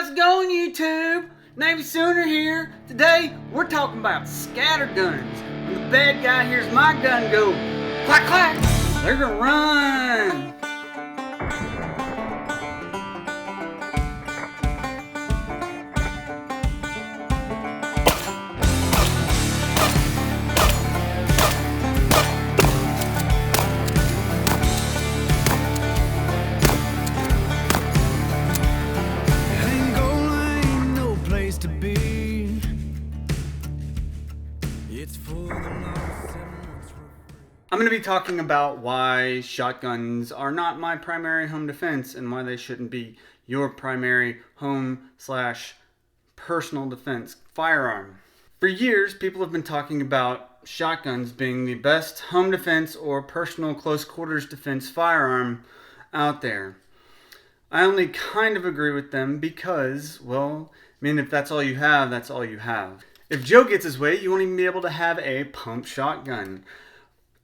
How's it going, YouTube? Navysooner here. Today, we're talking about scatter guns. When the bad guy hears my gun go clack clack, they're gonna run. I'm going to be talking about why shotguns are not my primary home defense and why they shouldn't be your primary home/personal defense firearm. For years, people have been talking about shotguns being the best home defense or personal close quarters defense firearm out there. I only kind of agree with them because, well, if that's all you have, that's all you have. If Joe gets his way, you won't even be able to have a pump shotgun.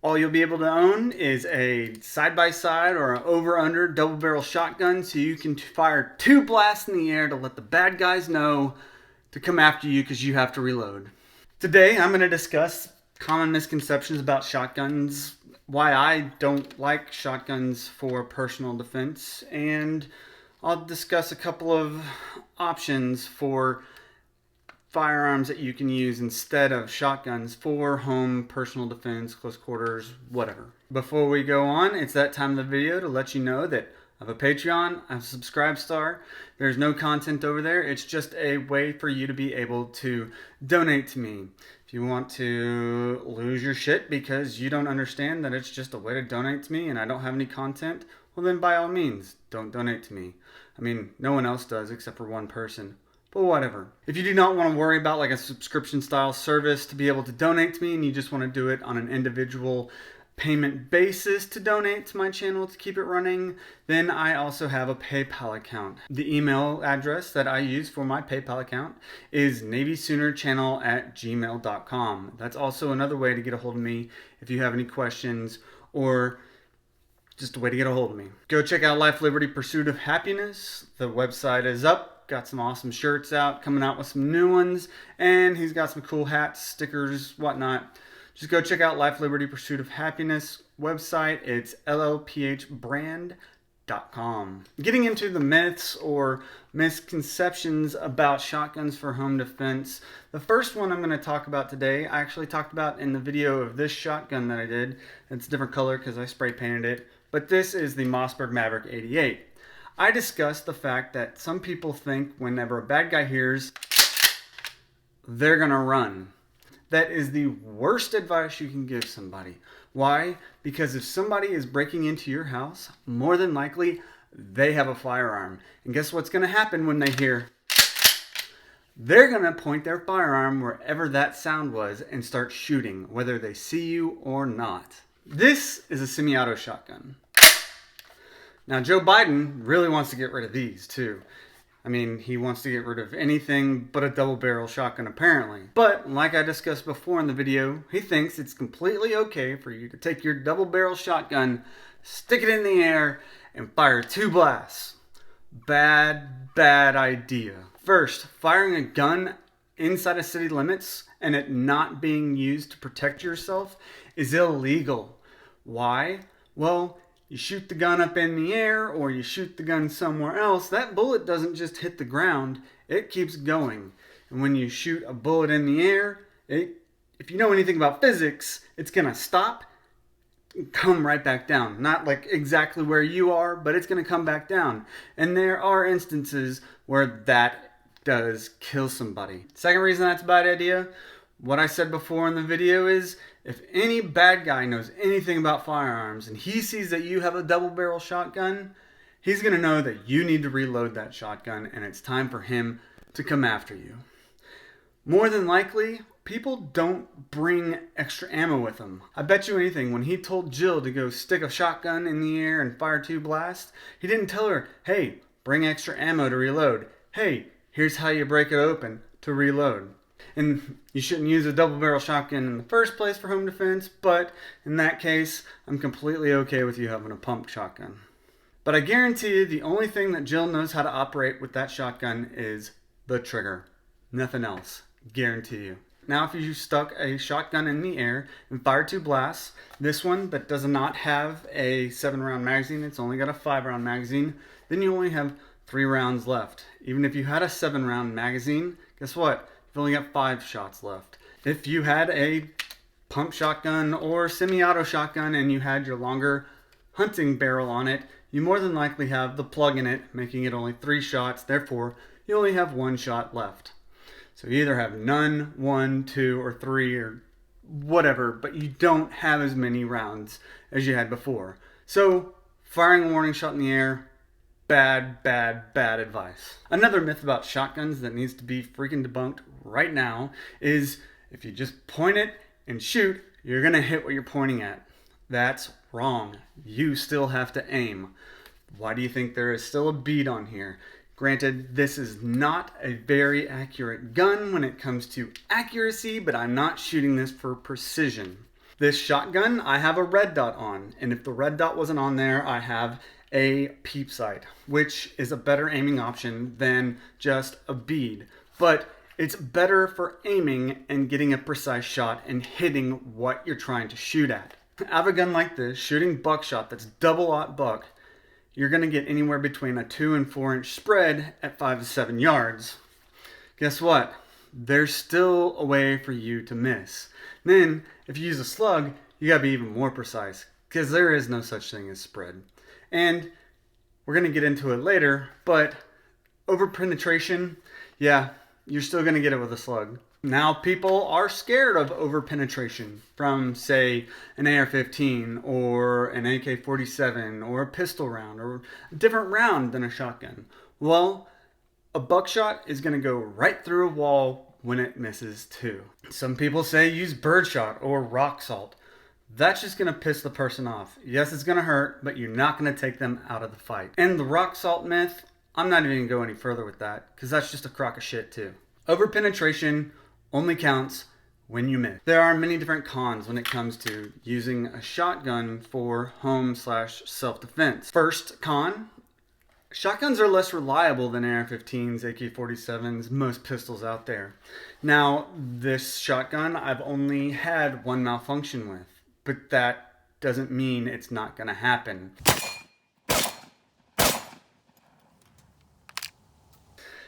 All you'll be able to own is a side-by-side or an over-under double-barrel shotgun so you can fire 2 blasts in the air to let the bad guys know to come after you because you have to reload. Today, I'm going to discuss common misconceptions about shotguns, why I don't like shotguns for personal defense, and I'll discuss a couple of options for firearms that you can use instead of shotguns for home, personal defense, close quarters, whatever. Before we go on, it's that time of the video to let you know that I have a Patreon, I have a Subscribestar. There's no content over there. It's just a way for you to be able to donate to me. If you want to lose your shit because you don't understand that it's just a way to donate to me and I don't have any content, well then by all means, don't donate to me. No one else does except for one person. But whatever. If you do not want to worry about like a subscription style service to be able to donate to me and you just want to do it on an individual payment basis to donate to my channel to keep it running, then I also have a PayPal account. The email address that I use for my PayPal account is navysoonerchannel@gmail.com. That's also another way to get a hold of me if you have any questions or just a way to get a hold of me. Go check out Life, Liberty, Pursuit of Happiness. The website is up. Got some awesome shirts out, coming out with some new ones, and he's got some cool hats, stickers, whatnot. Just go check out Life, Liberty, Pursuit of Happiness website. It's llphbrand.com. Getting into the myths or misconceptions about shotguns for home defense. The first one I'm going to talk about today, I actually talked about in the video of this shotgun that I did. It's a different color because I spray painted it, but this is the Mossberg Maverick 88. I discussed the fact that some people think whenever a bad guy hears, they're gonna run. That is the worst advice you can give somebody. Why? Because if somebody is breaking into your house, more than likely, they have a firearm. And guess what's gonna happen when they hear? They're gonna point their firearm wherever that sound was and start shooting, whether they see you or not. This is a semi-auto shotgun. Now, Joe Biden really wants to get rid of these, too. He wants to get rid of anything but a double-barrel shotgun, apparently. But, like I discussed before in the video, he thinks it's completely okay for you to take your double-barrel shotgun, stick it in the air, and fire 2 blasts. Bad idea. First, firing a gun inside of city limits and it not being used to protect yourself is illegal. Why? Well, you shoot the gun up in the air or you shoot the gun somewhere else, that bullet doesn't just hit the ground, it keeps going. And when you shoot a bullet in the air, if you know anything about physics, it's going to stop and come right back down. Not like exactly where you are, but it's going to come back down. And there are instances where that does kill somebody. Second reason that's a bad idea, what I said before in the video is, if any bad guy knows anything about firearms and he sees that you have a double-barrel shotgun, he's going to know that you need to reload that shotgun and it's time for him to come after you. More than likely, people don't bring extra ammo with them. I bet you anything, when he told Jill to go stick a shotgun in the air and fire 2 blasts, he didn't tell her, hey, bring extra ammo to reload. Hey, here's how you break it open to reload. And you shouldn't use a double-barrel shotgun in the first place for home defense, but in that case, I'm completely okay with you having a pump shotgun. But I guarantee you the only thing that Jill knows how to operate with that shotgun is the trigger. Nothing else. Guarantee you. Now if you stuck a shotgun in the air and fired 2 blasts, this one that does not have a 7-round magazine, it's only got a 5-round magazine, then you only have 3 rounds left. Even if you had a 7-round magazine, guess what? You've only got 5 shots left. If you had a pump shotgun or semi-auto shotgun and you had your longer hunting barrel on it, you more than likely have the plug in it, making it only 3 shots. Therefore, you only have 1 shot left. So you either have none, 1, 2, or 3, or whatever, but you don't have as many rounds as you had before. So firing a warning shot in the air, bad advice. Another myth about shotguns that needs to be freaking debunked right now is if you just point it and shoot, you're gonna hit what you're pointing at. That's wrong. You still have to aim. Why do you think there is still a bead on here? Granted, this is not a very accurate gun when it comes to accuracy, but I'm not shooting this for precision. This shotgun, I have a red dot on, and if the red dot wasn't on there, I have a peep sight, which is a better aiming option than just a bead. But it's better for aiming and getting a precise shot and hitting what you're trying to shoot at. I have a gun like this, shooting buckshot that's double-aught buck, you're going to get anywhere between a 2 and 4 inch spread at 5 to 7 yards. Guess what? There's still a way for you to miss. Then, if you use a slug, you got to be even more precise, because there is no such thing as spread. And we're going to get into it later, but over penetration, yeah, you're still going to get it with a slug. Now people are scared of over penetration from, say, an AR-15 or an AK-47 or a pistol round or a different round than a shotgun. Well, a buckshot is going to go right through a wall when it misses too. Some people say use birdshot or rock salt. That's just going to piss the person off. Yes, it's going to hurt, but you're not going to take them out of the fight. And the rock salt myth, I'm not even going to go any further with that because that's just a crock of shit too. Over penetration only counts when you miss. There are many different cons when it comes to using a shotgun for home/self-defense. First con, shotguns are less reliable than AR-15s, AK-47s, most pistols out there. Now, this shotgun I've only had 1 malfunction with, but that doesn't mean it's not gonna happen.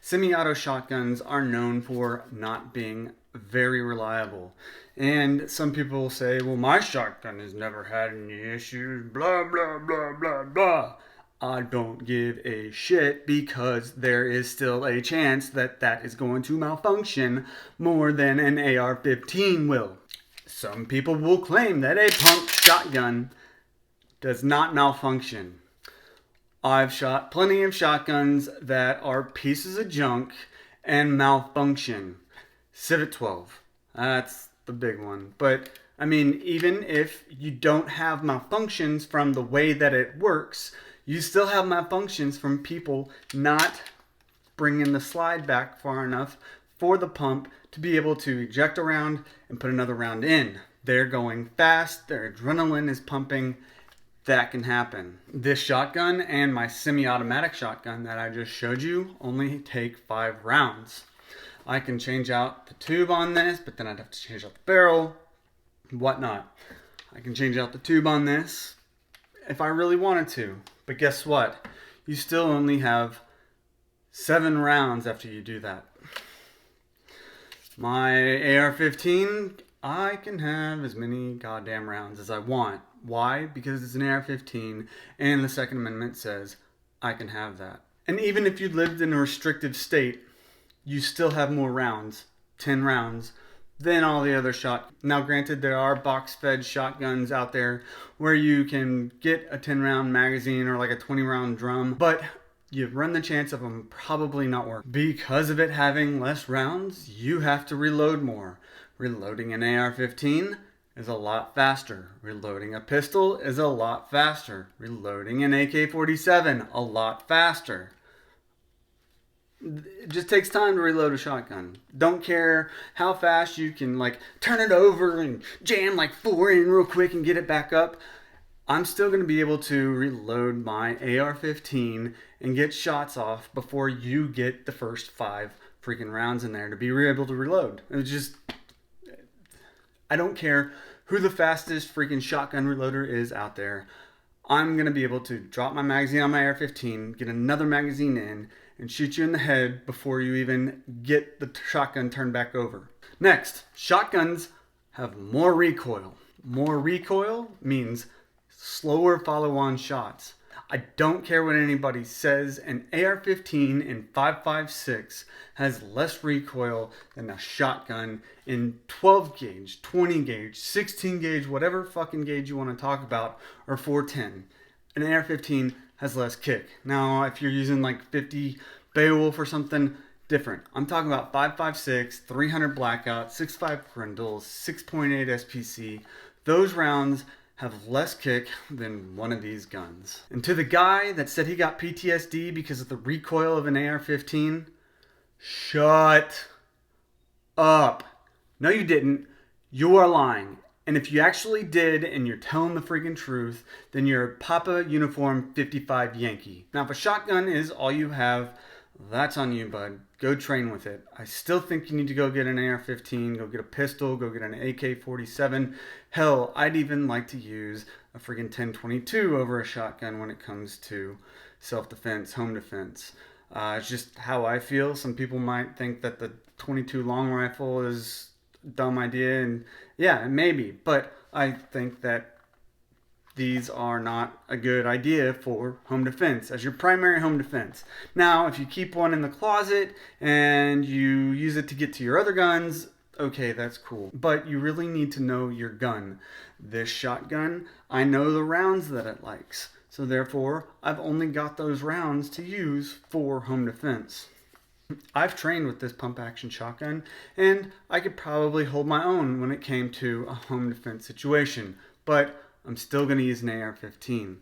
Semi-auto shotguns are known for not being very reliable. And some people will say, well, my shotgun has never had any issues, blah, blah, blah, blah, blah. I don't give a shit because there is still a chance that that is going to malfunction more than an AR-15 will. Some people will claim that a pump shotgun does not malfunction. I've shot plenty of shotguns that are pieces of junk and malfunction. Civet 12, that's the big one. But I mean, even if you don't have malfunctions from the way that it works, you still have malfunctions from people not bringing the slide back far enough for the pump to be able to eject a round and put another round in. They're going fast, their adrenaline is pumping. That can happen. This shotgun and my semi-automatic shotgun that I just showed you only take 5 rounds. I can change out the tube on this, but then I'd have to change out the barrel, whatnot. I can change out the tube on this if I really wanted to. But guess what? You still only have 7 rounds after you do that. My AR-15, I can have as many goddamn rounds as I want. Why? Because it's an AR-15 and the Second Amendment says I can have that. And even if you lived in a restrictive state, you still have more rounds, 10 rounds, than all the other shotguns. Now granted, there are box-fed shotguns out there where you can get a 10-round magazine or like a 20-round drum, but you run the chance of them probably not working. Because of it having less rounds, you have to reload more. Reloading an AR-15 is a lot faster. Reloading a pistol is a lot faster. Reloading an AK-47, a lot faster. It just takes time to reload a shotgun. Don't care how fast you can like turn it over and jam like 4 in real quick and get it back up. I'm still going to be able to reload my AR-15 and get shots off before you get the first 5 freaking rounds in there to be able to reload. It's just, I don't care who the fastest freaking shotgun reloader is out there. I'm going to be able to drop my magazine on my AR-15, get another magazine in, and shoot you in the head before you even get the shotgun turned back over. Next, shotguns have more recoil. More recoil means slower follow-on shots. I don't care what anybody says, an AR-15 in 5.56 has less recoil than a shotgun in 12 gauge, 20 gauge, 16 gauge, whatever fucking gauge you want to talk about, or 410. An AR-15 has less kick. Now, if you're using like 50 Beowulf or something, different. I'm talking about 5.56, 300 blackout, 6.5 Grindles, 6.8 SPC. Those rounds have less kick than one of these guns. And to the guy that said he got PTSD because of the recoil of an AR-15, shut up. No, you didn't. You are lying. And if you actually did and you're telling the freaking truth, then you're a Papa Uniform 55 Yankee. Now, if a shotgun is all you have, that's on you, bud. Go train with it. I still think you need to go get an AR-15, go get a pistol, go get an AK-47. Hell, I'd even like to use a friggin' 1022 over a shotgun when it comes to self-defense, home defense. It's just how I feel. Some people might think that the 22 long rifle is a dumb idea, and yeah, maybe. But I think that these are not a good idea for home defense as your primary home defense. Now, if you keep one in the closet and you use it to get to your other guns, okay, that's cool. But you really need to know your gun. This shotgun, I know the rounds that it likes. So therefore, I've only got those rounds to use for home defense. I've trained with this pump action shotgun, and I could probably hold my own when it came to a home defense situation. But I'm still going to use an AR-15.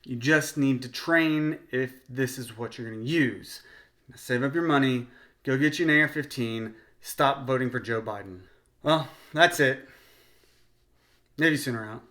You just need to train if this is what you're going to use. Now save up your money, go get you an AR-15, stop voting for Joe Biden. Well, that's it. Navysooner out.